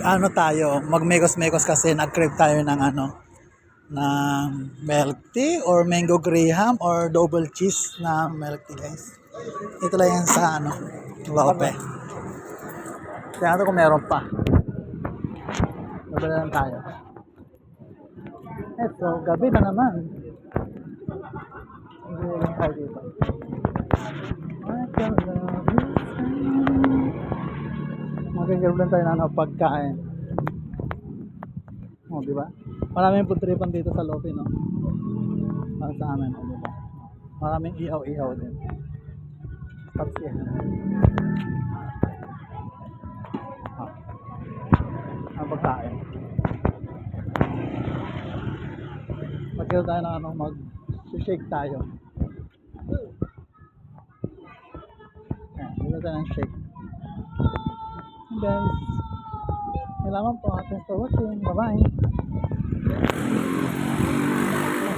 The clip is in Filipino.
ano tayo, magmekos-mekos kasi nag-crave tayo ng ng milk tea or mango graham or double cheese na milk tea, guys. Ito lang yan sa Lope. Kaya kung meron pa. Nabala lang tayo. Eto, gabi na naman. Hindi lang tayo dito. Magkagarap lang tayo ng pagkain. O, di ba? Maraming putripan dito sa Lope, no? Para sa amin, o, di ba? Maraming ihaw-ihaw din. Tapos yan. Ang pagkain. Magkaroon tayo ng mag-shake tayo. Ayan, dito tayo ng shake. Hey guys. Kailangan po. Thanks for watching. Bye-bye.